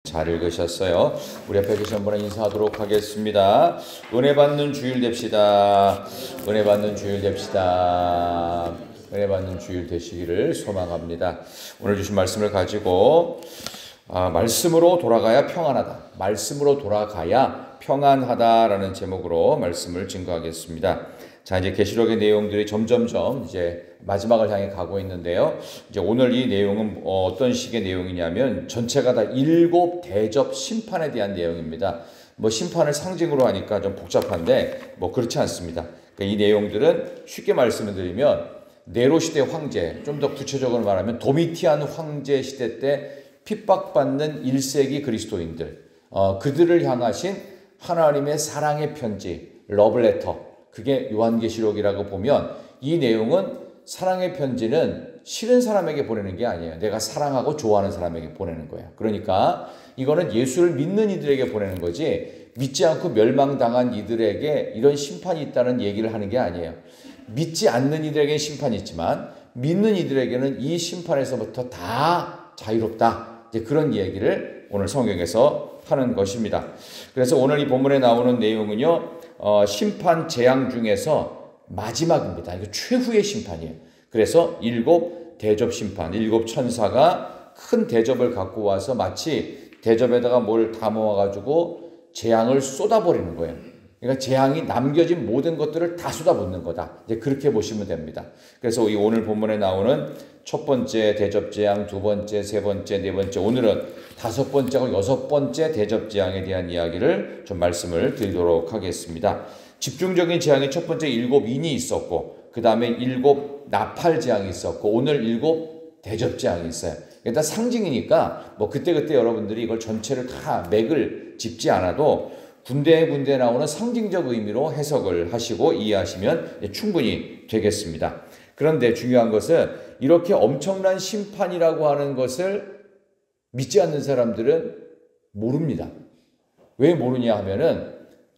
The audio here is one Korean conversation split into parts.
잘 읽으셨어요. 우리 앞에 계신 분에 인사하도록 하겠습니다. 은혜 받는 주일 됩시다. 은혜 받는 주일 됩시다. 은혜 받는 주일 되시기를 소망합니다. 오늘 주신 말씀을 가지고 말씀으로 돌아가야 평안하다. 말씀으로 돌아가야 평안하다라는 제목으로 말씀을 증거하겠습니다. 자, 이제 계시록의 내용들이 점점점 이제 마지막을 향해 가고 있는데요. 이제 오늘 이 내용은 어떤 식의 내용이냐면 전체가 다 7 대접 심판에 대한 내용입니다. 심판을 상징으로 하니까 좀 복잡한데 그렇지 않습니다. 그러니까 이 내용들은 쉽게 말씀을 드리면 네로 시대 황제, 좀 더 구체적으로 말하면 도미티안 황제 시대 때 핍박받는 1세기 그리스도인들, 그들을 향하신 하나님의 사랑의 편지, 러브레터, 그게 요한계시록이라고 보면 이 내용은 사랑의 편지는 싫은 사람에게 보내는 게 아니에요. 내가 사랑하고 좋아하는 사람에게 보내는 거예요. 그러니까 이거는 예수를 믿는 이들에게 보내는 거지 믿지 않고 멸망당한 이들에게 이런 심판이 있다는 얘기를 하는 게 아니에요. 믿지 않는 이들에게는 심판이 있지만 믿는 이들에게는 이 심판에서부터 다 자유롭다. 이제 그런 얘기를 오늘 성경에서 하는 것입니다. 그래서 오늘 이 본문에 나오는 내용은요. 심판 재앙 중에서 마지막입니다. 이거 최후의 심판이에요. 그래서 7 대접 심판, 7 천사가 큰 대접을 갖고 와서 마치 대접에다가 뭘 담아와가지고 재앙을 쏟아버리는 거예요. 그러니까 재앙이 남겨진 모든 것들을 다 쏟아붓는 거다. 이제 그렇게 보시면 됩니다. 그래서 이 오늘 본문에 나오는 첫 번째 대접 재앙, 두 번째, 세 번째, 네 번째, 오늘은 5번째하고 6번째 대접 재앙에 대한 이야기를 좀 말씀을 드리도록 하겠습니다. 집중적인 재앙이 첫 번째 7인이 있었고, 그 다음에 7 나팔 재앙이 있었고, 오늘 7 대접 재앙이 있어요. 일단 상징이니까 그때그때 여러분들이 이걸 전체를 다 맥을 짚지 않아도 군데군데 나오는 상징적 의미로 해석을 하시고 이해하시면 충분히 되겠습니다. 그런데 중요한 것은 이렇게 엄청난 심판이라고 하는 것을 믿지 않는 사람들은 모릅니다. 왜 모르냐 하면은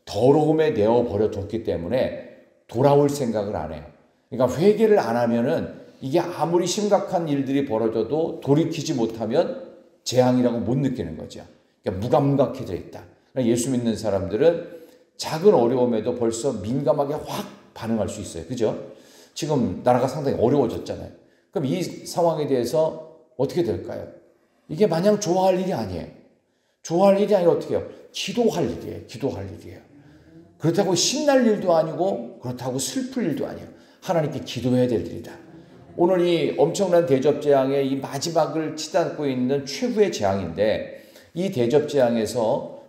더러움에 내어버려뒀기 때문에 돌아올 생각을 안 해요. 그러니까 회개를 안 하면은 이게 아무리 심각한 일들이 벌어져도 돌이키지 못하면 재앙이라고 못 느끼는 거죠. 그러니까 무감각해져 있다. 예수 믿는 사람들은 작은 어려움에도 벌써 민감하게 확 반응할 수 있어요. 그죠? 지금 나라가 상당히 어려워졌잖아요. 그럼 이 상황에 대해서 어떻게 될까요? 이게 마냥 좋아할 일이 아니에요. 좋아할 일이 아니라 어떻게 해요? 기도할 일이에요. 기도할 일이에요. 그렇다고 신날 일도 아니고 그렇다고 슬플 일도 아니에요. 하나님께 기도해야 될 일이다. 오늘 이 엄청난 대접 재앙의 이 마지막을 치닫고 있는 최후의 재앙인데 이 대접 재앙에서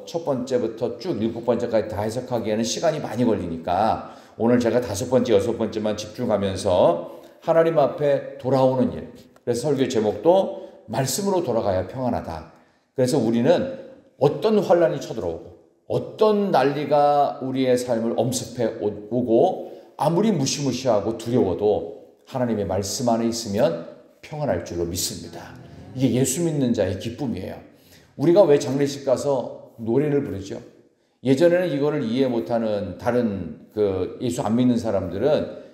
첫 번째부터 쭉 7번째까지 다 해석하기에는 시간이 많이 걸리니까 오늘 제가 5번째, 6번째만 집중하면서 하나님 앞에 돌아오는 일. 그래서 설교의 제목도 말씀으로 돌아가야 평안하다. 그래서 우리는 어떤 환란이 쳐들어오고 어떤 난리가 우리의 삶을 엄습해 오고 아무리 무시무시하고 두려워도 하나님의 말씀 안에 있으면 평안할 줄로 믿습니다. 이게 예수 믿는 자의 기쁨이에요. 우리가 왜 장례식 가서 노래를 부르죠? 예전에는 이거를 이해 못하는 다른 예수 안 믿는 사람들은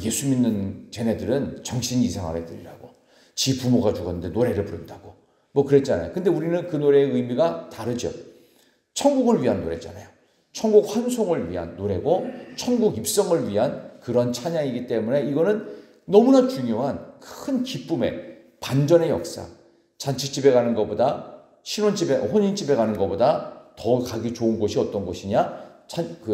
예수 믿는 쟤네들은 정신이 이상한 애들이라고. 지 부모가 죽었는데 노래를 부른다고. 그랬잖아요. 근데 우리는 그 노래의 의미가 다르죠. 천국을 위한 노래잖아요. 천국 환송을 위한 노래고 천국 입성을 위한 그런 찬양이기 때문에 이거는 너무나 중요한 큰 기쁨의 반전의 역사. 잔치집에 가는 것보다 신혼집에, 혼인집에 가는 것보다 더 가기 좋은 곳이 어떤 곳이냐?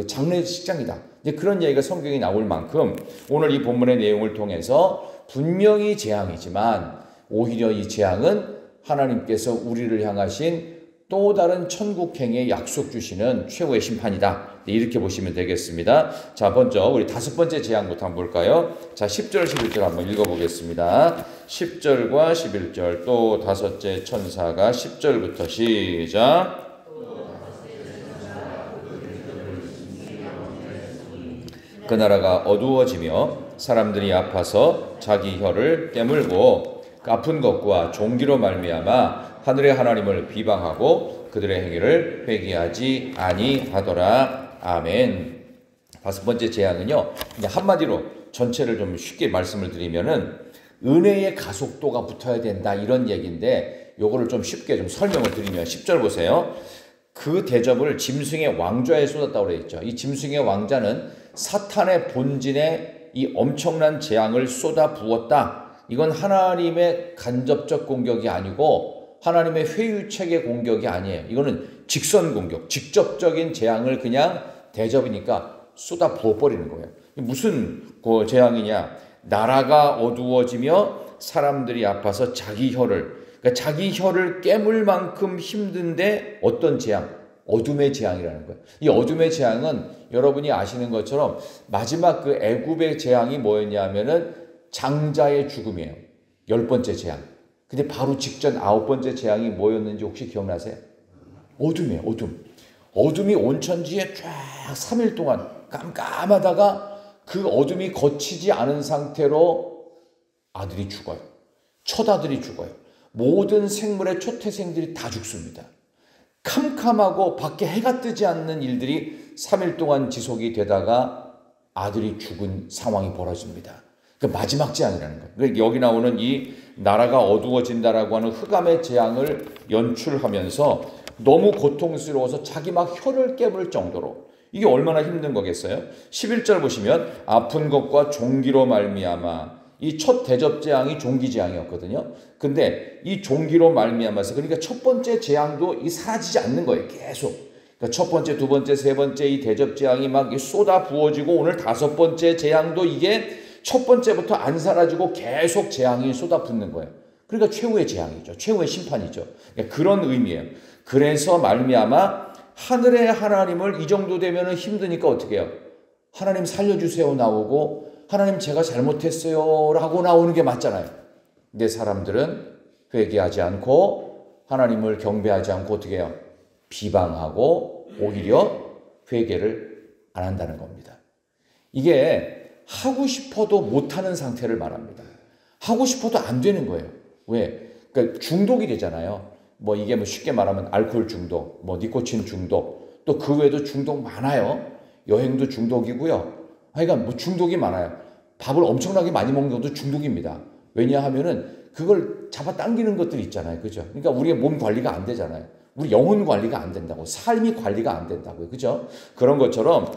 장례식장이다. 이제 그런 얘기가 성경에 나올 만큼 오늘 이 본문의 내용을 통해서 분명히 재앙이지만 오히려 이 재앙은 하나님께서 우리를 향하신 또 다른 천국행에 약속 주시는 최후의 심판이다. 이렇게 보시면 되겠습니다. 자, 먼저 우리 5번째 재앙부터 한번 볼까요? 자, 10절, 11절 한번 읽어보겠습니다. 10절과 11절 또 5째 천사가 10절부터 시작. 그 나라가 어두워지며 사람들이 아파서 자기 혀를 깨물고 아픈 것과 종기로 말미암아 하늘의 하나님을 비방하고 그들의 행위를 회개하지 아니하더라. 아멘. 5번째 재앙은요, 그냥 한마디로 전체를 좀 쉽게 말씀을 드리면은 은혜의 가속도가 붙어야 된다 이런 얘기인데 요거를 좀 쉽게 좀 설명을 드리면 10절 보세요. 그 대접을 짐승의 왕좌에 쏟았다고 그래 있죠. 이 짐승의 왕자는 사탄의 본진에 이 엄청난 재앙을 쏟아 부었다. 이건 하나님의 간접적 공격이 아니고 하나님의 회유책의 공격이 아니에요. 이거는 직선 공격, 직접적인 재앙을 그냥 대접이니까 쏟아 부어버리는 거예요. 무슨 재앙이냐? 나라가 어두워지며 사람들이 아파서 자기 혀를 깨물 만큼 힘든데 어떤 재앙? 어둠의 재앙이라는 거예요. 이 어둠의 재앙은 여러분이 아시는 것처럼 마지막 그 애굽의 재앙이 뭐였냐면은 장자의 죽음이에요. 10번째 재앙. 근데 바로 직전 9번째 재앙이 뭐였는지 혹시 기억나세요? 어둠이에요. 어둠이 온천지에 쫙 3일 동안 깜깜하다가 그 어둠이 거치지 않은 상태로 아들이 죽어요. 첫 아들이 죽어요. 모든 생물의 초태생들이 다 죽습니다. 캄캄하고 밖에 해가 뜨지 않는 일들이 3일 동안 지속이 되다가 아들이 죽은 상황이 벌어집니다. 그 마지막 재앙이라는 거예요. 그러니까 여기 나오는 이 나라가 어두워진다라고 하는 흑암의 재앙을 연출하면서 너무 고통스러워서 자기 막 혀를 깨물 정도로 이게 얼마나 힘든 거겠어요? 11절 보시면 아픈 것과 종기로 말미암아 이 첫 대접 재앙이 종기 재앙이었거든요. 근데 이 종기로 말미암아서 그러니까 첫 번째 재앙도 이 사라지지 않는 거예요. 계속. 그러니까 첫 번째, 두 번째, 세 번째 이 대접 재앙이 막 쏟아 부어지고 오늘 5번째 재앙도 이게 첫 번째부터 안 사라지고 계속 재앙이 쏟아붓는 거예요. 그러니까 최후의 재앙이죠. 최후의 심판이죠. 그러니까 그런 의미예요. 그래서 말미암아 하늘의 하나님을 이 정도 되면 힘드니까 어떻게 해요? 하나님 살려주세요 나오고 하나님 제가 잘못했어요 라고 나오는 게 맞잖아요. 근데 사람들은 회개하지 않고 하나님을 경배하지 않고 어떻게 해요? 비방하고 오히려 회개를 안 한다는 겁니다. 이게 하고 싶어도 못하는 상태를 말합니다. 하고 싶어도 안 되는 거예요. 왜? 그러니까 중독이 되잖아요. 뭐 이게 뭐 쉽게 말하면 알코올 중독, 뭐 니코틴 중독, 또 그 외에도 중독 많아요. 여행도 중독이고요. 하여간 뭐 중독이 많아요. 밥을 엄청나게 많이 먹는 것도 중독입니다. 왜냐하면은 그걸 잡아당기는 것들이 있잖아요. 그죠? 그러니까 우리의 몸 관리가 안 되잖아요. 우리 영혼 관리가 안 된다고. 삶이 관리가 안 된다고요. 그죠? 그런 것처럼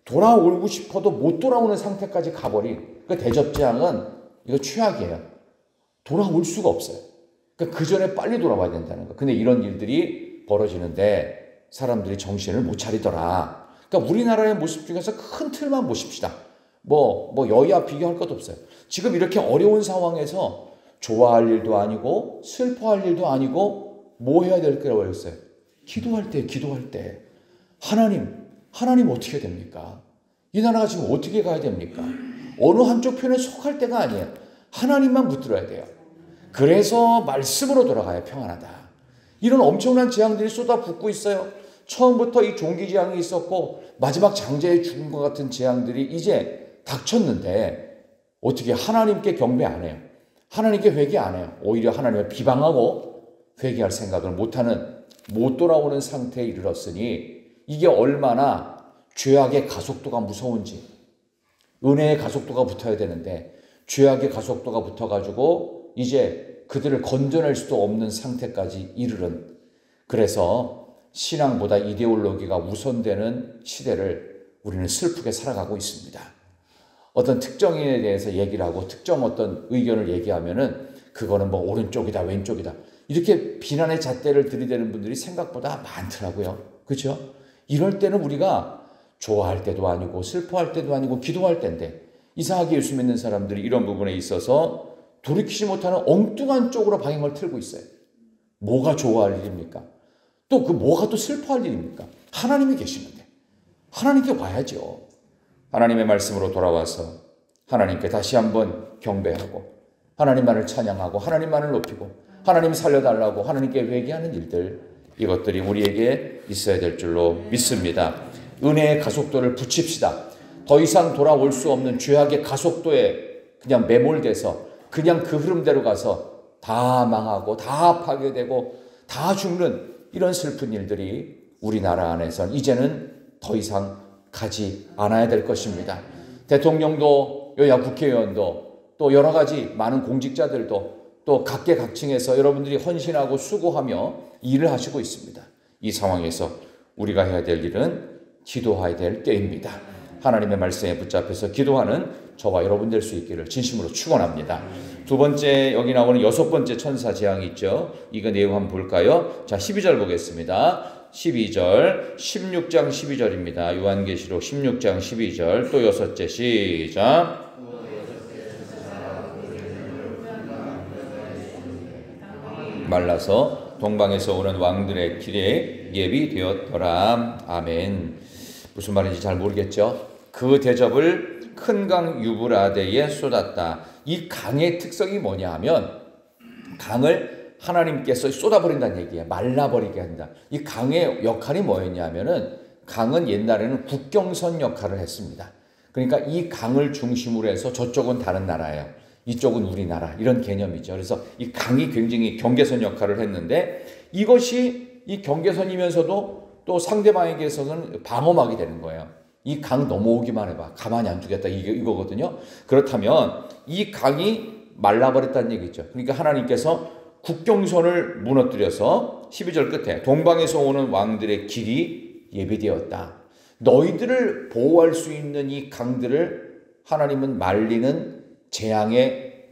돌아오고 싶어도 못 돌아오는 상태까지 가버린 그 대접재앙은 이거 최악이에요. 돌아올 수가 없어요. 그러니까 그 전에 빨리 돌아와야 된다는 거예요. 근데 이런 일들이 벌어지는데 사람들이 정신을 못 차리더라. 그러니까 우리나라의 모습 중에서 큰 틀만 보십시다. 뭐 여야 비교할 것도 없어요. 지금 이렇게 어려운 상황에서 좋아할 일도 아니고 슬퍼할 일도 아니고 뭐 해야 될 거라고 했어요? 기도할 때. 하나님 어떻게 됩니까? 이 나라가 지금 어떻게 가야 됩니까? 어느 한쪽 편에 속할 때가 아니에요. 하나님만 붙들어야 돼요. 그래서 말씀으로 돌아가야 평안하다. 이런 엄청난 재앙들이 쏟아붓고 있어요. 처음부터 이 종기 재앙이 있었고 마지막 장자의 죽은 것 같은 재앙들이 이제 닥쳤는데 어떻게 하나님께 경배 안 해요. 하나님께 회개 안 해요. 오히려 하나님을 비방하고 회개할 생각을 못하는 못 돌아오는 상태에 이르렀으니 이게 얼마나 죄악의 가속도가 무서운지 은혜의 가속도가 붙어야 되는데 죄악의 가속도가 붙어가지고 이제 그들을 건져낼 수도 없는 상태까지 이르는 그래서 신앙보다 이데올로기가 우선되는 시대를 우리는 슬프게 살아가고 있습니다. 어떤 특정인에 대해서 얘기를 하고 특정 어떤 의견을 얘기하면은 그거는 뭐 오른쪽이다 왼쪽이다 이렇게 비난의 잣대를 들이대는 분들이 생각보다 많더라고요. 그렇죠? 이럴 때는 우리가 좋아할 때도 아니고 슬퍼할 때도 아니고 기도할 때인데 이상하게 예수 믿는 사람들이 이런 부분에 있어서 돌이키지 못하는 엉뚱한 쪽으로 방향을 틀고 있어요. 뭐가 좋아할 일입니까? 또 그 뭐가 또 슬퍼할 일입니까? 하나님이 계시는데 하나님께 와야죠. 하나님의 말씀으로 돌아와서 하나님께 다시 한번 경배하고 하나님만을 찬양하고 하나님만을 높이고 하나님 살려달라고 하나님께 회개하는 일들 이것들이 우리에게 있어야 될 줄로 믿습니다. 은혜의 가속도를 붙입시다. 더 이상 돌아올 수 없는 죄악의 가속도에 그냥 매몰돼서 그냥 그 흐름대로 가서 다 망하고 다 파괴되고 다 죽는 이런 슬픈 일들이 우리나라 안에서 이제는 더 이상 가지 않아야 될 것입니다. 대통령도 여야 국회의원도 또 여러 가지 많은 공직자들도 또 각계각층에서 여러분들이 헌신하고 수고하며 일을 하시고 있습니다. 이 상황에서 우리가 해야 될 일은 기도해야 될 때입니다. 하나님의 말씀에 붙잡혀서 기도하는 저와 여러분 될 수 있기를 진심으로 축원합니다. 두 번째, 여기 나오는 여섯 번째 천사 재앙이 있죠. 이거 내용 한번 볼까요? 자, 12절 보겠습니다. 12절, 16장 12절입니다. 요한계시록 16장 12절, 또 여섯째, 시작. 말라서 동방에서 오는 왕들의 길에 예비되었더라. 아멘. 무슨 말인지 잘 모르겠죠? 그 대접을 큰 강 유브라데에 쏟았다. 이 강의 특성이 뭐냐 하면 강을 하나님께서 쏟아버린다는 얘기예요. 말라버리게 한다. 이 강의 역할이 뭐였냐 하면은 강은 옛날에는 국경선 역할을 했습니다. 그러니까 이 강을 중심으로 해서 저쪽은 다른 나라예요. 이쪽은 우리나라, 이런 개념이죠. 그래서 이 강이 굉장히 경계선 역할을 했는데 이것이 이 경계선이면서도 또 상대방에게서는 방어막이 되는 거예요. 이 강 넘어오기만 해봐. 가만히 안 두겠다. 이거거든요. 그렇다면 이 강이 말라버렸다는 얘기죠. 그러니까 하나님께서 국경선을 무너뜨려서 12절 끝에 동방에서 오는 왕들의 길이 예비되었다. 너희들을 보호할 수 있는 이 강들을 하나님은 말리는 재앙의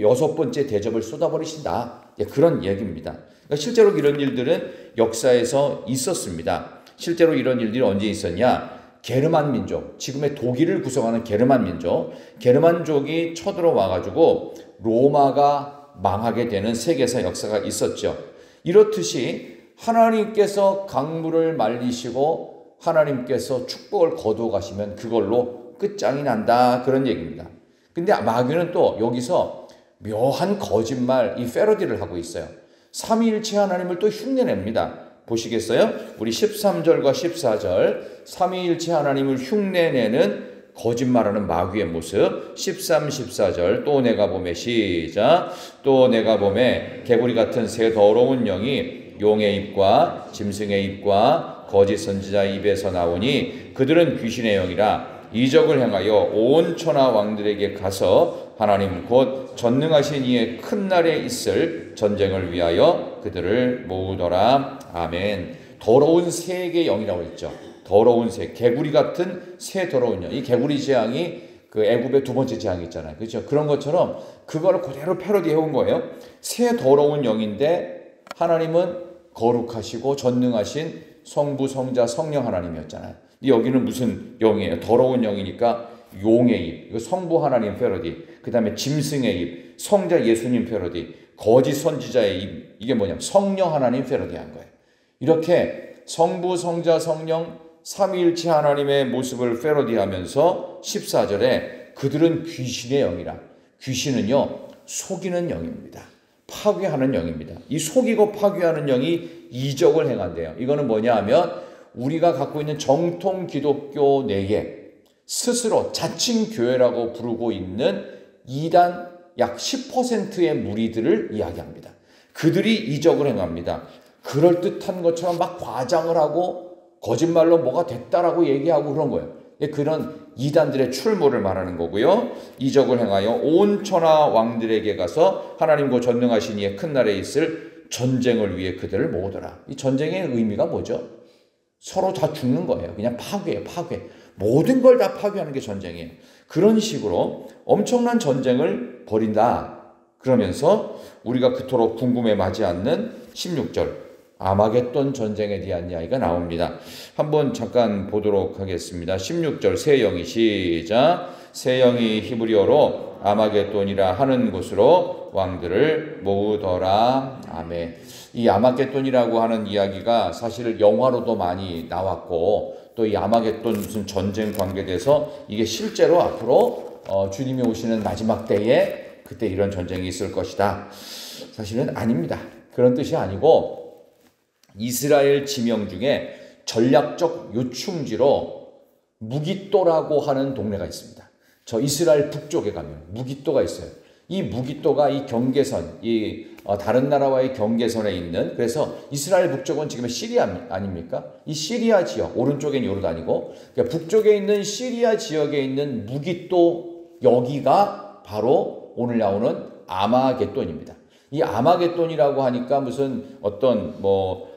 여섯 번째 대접을 쏟아버리신다. 그런 얘기입니다. 그러니까 실제로 이런 일들은 역사에서 있었습니다. 실제로 이런 일들이 언제 있었냐? 게르만 민족, 지금의 독일을 구성하는 게르만 민족이 쳐들어와가지고 로마가 망하게 되는 세계사 역사가 있었죠. 이렇듯이 하나님께서 강물을 말리시고 하나님께서 축복을 거두어 가시면 그걸로 끝장이 난다. 그런 얘기입니다. 근데 마귀는 또 여기서 묘한 거짓말, 이 패러디를 하고 있어요. 삼위일체 하나님을 또 흉내냅니다. 보시겠어요? 우리 13절과 14절, 삼위일체 하나님을 흉내내는 거짓말하는 마귀의 모습. 13, 14절, 또 내가 보매, 시작. 또 내가 보매 개구리 같은 새 더러운 영이 용의 입과 짐승의 입과 거짓 선지자의 입에서 나오니 그들은 귀신의 영이라 이적을 행하여 온 천하 왕들에게 가서 하나님 곧 전능하신 이의 큰 날에 있을 전쟁을 위하여 그들을 모으더라. 아멘. 더러운 새의 영이라고 했죠. 더러운 새, 개구리 같은 새 더러운 영. 이 개구리 재앙이 그 애굽의 두 번째 재앙이 있잖아요. 그렇죠? 그런 것처럼 그거를 그대로 패러디해 온 거예요. 새 더러운 영인데 하나님은 거룩하시고 전능하신 성부, 성자, 성령 하나님이었잖아요. 여기는 무슨 영이에요? 더러운 영이니까 용의 입, 이거 성부 하나님 패러디. 그 다음에 짐승의 입, 성자 예수님 패러디. 거짓 선지자의 입, 이게 뭐냐면 성령 하나님 패러디한 거예요. 이렇게 성부, 성자, 성령 삼위일체 하나님의 모습을 패러디하면서 14절에 그들은 귀신의 영이라. 귀신은요 속이는 영입니다. 파괴하는 영입니다. 이 속이고 파괴하는 영이 이적을 행한대요. 이거는 뭐냐 하면 우리가 갖고 있는 정통 기독교 내에 스스로 자칭 교회라고 부르고 있는 이단 약 10%의 무리들을 이야기합니다. 그들이 이적을 행합니다. 그럴듯한 것처럼 막 과장을 하고 거짓말로 뭐가 됐다라고 얘기하고 그런 거예요. 그런 이단들의 출몰을 말하는 거고요. 이적을 행하여 온 천하 왕들에게 가서 하나님과 전능하신 이의 큰 날에 있을 전쟁을 위해 그들을 모으더라. 이 전쟁의 의미가 뭐죠? 서로 다 죽는 거예요. 그냥 파괴예요, 파괴. 모든 걸 다 파괴하는 게 전쟁이에요. 그런 식으로 엄청난 전쟁을 벌인다. 그러면서 우리가 그토록 궁금해 마지 않는 16절 아마겟돈 전쟁에 대한 이야기가 나옵니다. 한번 잠깐 보도록 하겠습니다. 16절 새 영이 시작. 새 영이 히브리어로 아마겟돈이라 하는 곳으로 왕들을 모으더라. 아멘. 이 아마겟돈이라고 하는 이야기가 사실 영화로도 많이 나왔고 또 이 아마겟돈 무슨 전쟁 관계돼서 이게 실제로 앞으로 주님이 오시는 마지막 때에 그때 이런 전쟁이 있을 것이다. 사실은 아닙니다. 그런 뜻이 아니고 이스라엘 지명 중에 전략적 요충지로 무깃도라고 하는 동네가 있습니다. 저 이스라엘 북쪽에 가면 무깃도가 있어요. 이 무깃도가 이 경계선, 다른 나라와의 경계선에 있는, 그래서 이스라엘 북쪽은 지금 시리아 아닙니까? 이 시리아 지역, 오른쪽엔 요르단이고, 그러니까 북쪽에 있는 시리아 지역에 있는 무깃도, 여기가 바로 오늘 나오는 아마겟돈입니다. 이 아마겟돈이라고 하니까 무슨 어떤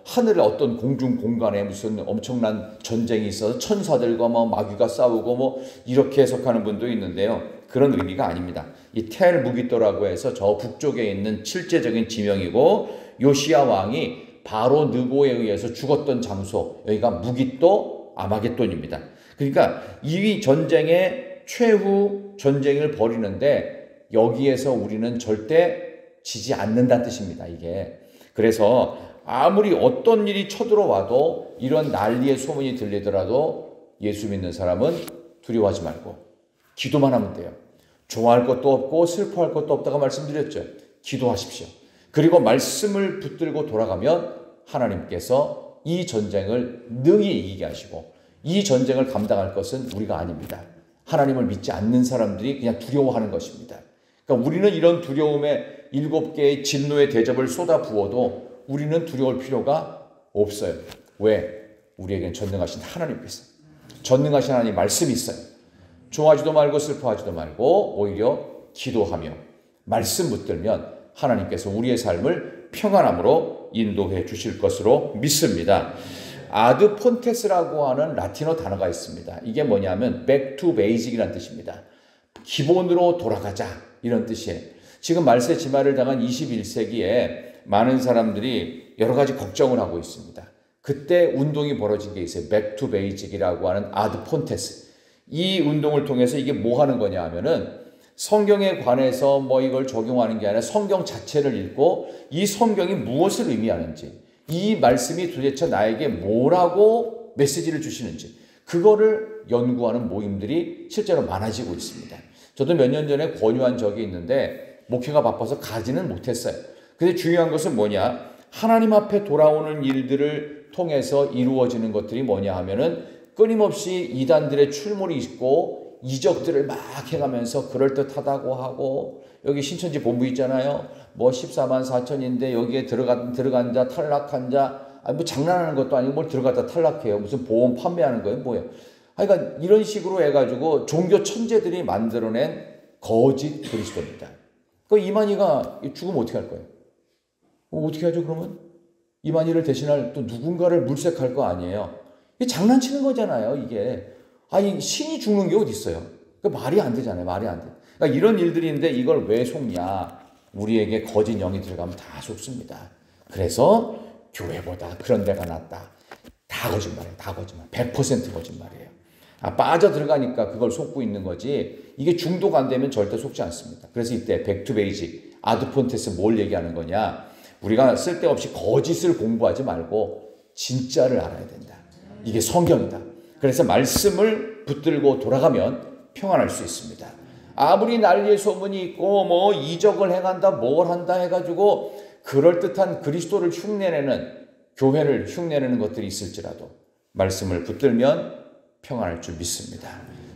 하늘의 어떤 공중 공간에 무슨 엄청난 전쟁이 있어서 천사들과 마귀가 싸우고 이렇게 해석하는 분도 있는데요. 그런 의미가 아닙니다. 이 텔 무기또라고 해서 저 북쪽에 있는 실제적인 지명이고, 요시야 왕이 바로 느고에 의해서 죽었던 장소, 여기가 무기또 아마겟돈입니다. 그러니까 이 전쟁의 최후 전쟁을 벌이는데 여기에서 우리는 절대 지지 않는다는 뜻입니다. 이게. 그래서 아무리 어떤 일이 쳐들어와도 이런 난리의 소문이 들리더라도 예수 믿는 사람은 두려워하지 말고 기도만 하면 돼요. 좋아할 것도 없고 슬퍼할 것도 없다고 말씀드렸죠. 기도하십시오. 그리고 말씀을 붙들고 돌아가면 하나님께서 이 전쟁을 능히 이기게 하시고, 이 전쟁을 감당할 것은 우리가 아닙니다. 하나님을 믿지 않는 사람들이 그냥 두려워하는 것입니다. 그러니까 우리는 이런 두려움에 7개의 진노의 대접을 쏟아 부어도 우리는 두려울 필요가 없어요. 왜? 우리에겐 전능하신 하나님께서, 전능하신 하나님 말씀이 있어요. 좋아하지도 말고 슬퍼하지도 말고 오히려 기도하며 말씀 붙들면 하나님께서 우리의 삶을 평안함으로 인도해 주실 것으로 믿습니다. 아드 폰테스라고 하는 라틴어 단어가 있습니다. 이게 뭐냐면 back to basic이라는 뜻입니다. 기본으로 돌아가자, 이런 뜻이에요. 지금 말세 지마를 당한 21세기에 많은 사람들이 여러 가지 걱정을 하고 있습니다. 그때 운동이 벌어진 게 있어요. back to basic이라고 하는 아드 폰테스. 이 운동을 통해서 이게 뭐 하는 거냐 하면은 성경에 관해서 이걸 적용하는 게 아니라 성경 자체를 읽고 이 성경이 무엇을 의미하는지, 이 말씀이 도대체 나에게 뭐라고 메시지를 주시는지, 그거를 연구하는 모임들이 실제로 많아지고 있습니다. 저도 몇 년 전에 권유한 적이 있는데 목회가 바빠서 가지는 못했어요. 근데 중요한 것은 뭐냐? 하나님 앞에 돌아오는 일들을 통해서 이루어지는 것들이 뭐냐 하면은 끊임없이 이단들의 출몰이 있고 이적들을 막 해가면서 그럴듯하다고 하고, 여기 신천지 본부 있잖아요. 14만 4천인데 여기에 들어간 자, 탈락한 자, 장난하는 것도 아니고 뭘 들어갔다 탈락해요. 무슨 보험 판매하는 거예요? 뭐예요? 그러니까 이런 식으로 해가지고 종교 천재들이 만들어낸 거짓 그리스도입니다. 그 이만희가 죽으면 어떻게 할 거예요? 어떻게 하죠, 그러면? 이만희를 대신할 또 누군가를 물색할 거 아니에요. 이게 장난치는 거잖아요, 이게. 신이 죽는 게 어디 있어요? 말이 안 되잖아요. 말이 안 돼. 그러니까 이런 일들인데 이걸 왜 속냐? 우리에게 거짓 영이 들어가면 다 속습니다. 그래서 교회보다 그런 데가 낫다. 다 거짓말이에요. 다 거짓말. 100% 거짓말이에요. 빠져 들어가니까 그걸 속고 있는 거지, 이게 중독 안 되면 절대 속지 않습니다. 그래서 이때 백투베이직, 아드폰테스 뭘 얘기하는 거냐? 우리가 쓸데없이 거짓을 공부하지 말고 진짜를 알아야 된다. 이게 성경이다. 그래서 말씀을 붙들고 돌아가면 평안할 수 있습니다. 아무리 난리의 소문이 있고 이적을 행한다, 뭘 한다 해가지고 그럴듯한 그리스도를 흉내내는, 교회를 흉내내는 것들이 있을지라도 말씀을 붙들면 평안할 줄 믿습니다.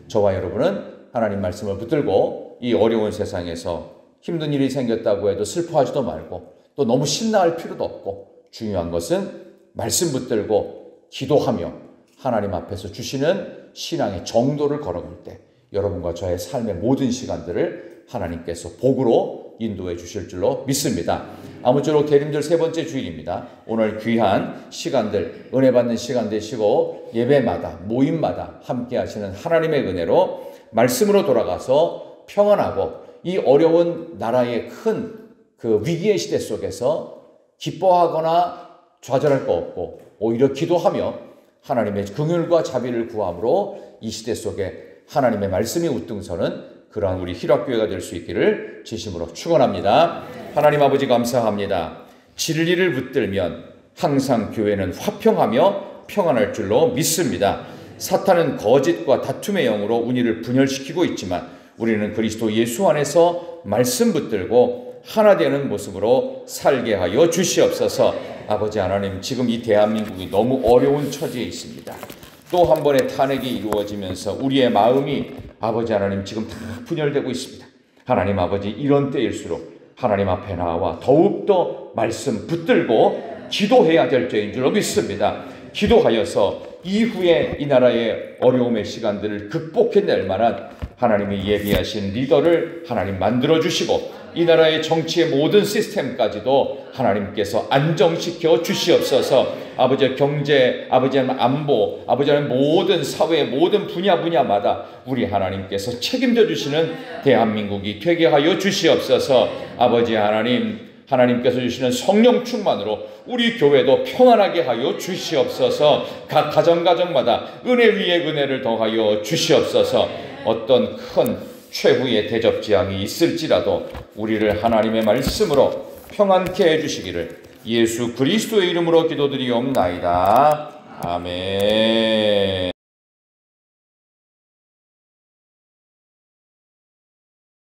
저와 여러분은 하나님 말씀을 붙들고 이 어려운 세상에서 힘든 일이 생겼다고 해도 슬퍼하지도 말고 또 너무 신나할 필요도 없고, 중요한 것은 말씀 붙들고 기도하며 하나님 앞에서 주시는 신앙의 정도를 걸어갈 때 여러분과 저의 삶의 모든 시간들을 하나님께서 복으로 인도해 주실 줄로 믿습니다. 아무쪼록 대림절 3번째 주일입니다. 오늘 귀한 시간들, 은혜 받는 시간 되시고 예배마다, 모임마다 함께 하시는 하나님의 은혜로 말씀으로 돌아가서 평안하고 이 어려운 나라의 큰 그 위기의 시대 속에서 기뻐하거나 좌절할 거 없고 오히려 기도하며 하나님의 긍휼과 자비를 구함으로 이 시대 속에 하나님의 말씀이 우등서는 그러한 우리 희락교회가 될 수 있기를 진심으로 축원합니다. 하나님 아버지 감사합니다. 진리를 붙들면 항상 교회는 화평하며 평안할 줄로 믿습니다. 사탄은 거짓과 다툼의 영으로 우리를 분열시키고 있지만 우리는 그리스도 예수 안에서 말씀 붙들고 하나 되는 모습으로 살게 하여 주시옵소서. 아버지 하나님, 지금 이 대한민국이 너무 어려운 처지에 있습니다. 또 한 번의 탄핵이 이루어지면서 우리의 마음이 아버지 하나님 지금 다 분열되고 있습니다. 하나님 아버지, 이런 때일수록 하나님 앞에 나와 더욱더 말씀 붙들고 기도해야 될 때인 줄로 믿습니다. 기도하여서 이후에 이 나라의 어려움의 시간들을 극복해낼 만한 하나님이 예비하신 리더를 하나님 만들어주시고 이 나라의 정치의 모든 시스템까지도 하나님께서 안정시켜 주시옵소서. 아버지의 경제, 아버지의 안보, 아버지의 모든 사회의 모든 분야마다 우리 하나님께서 책임져 주시는 대한민국이 되게 하여 주시옵소서. 아버지 하나님께서 주시는 성령 충만으로 우리 교회도 평안하게 하여 주시옵소서. 각 가정마다 은혜 위에 은혜를 더하여 주시옵소서. 어떤 큰 최후의 대접지향이 있을지라도 우리를 하나님의 말씀으로 평안케 해주시기를 예수 그리스도의 이름으로 기도드리옵나이다. 아멘.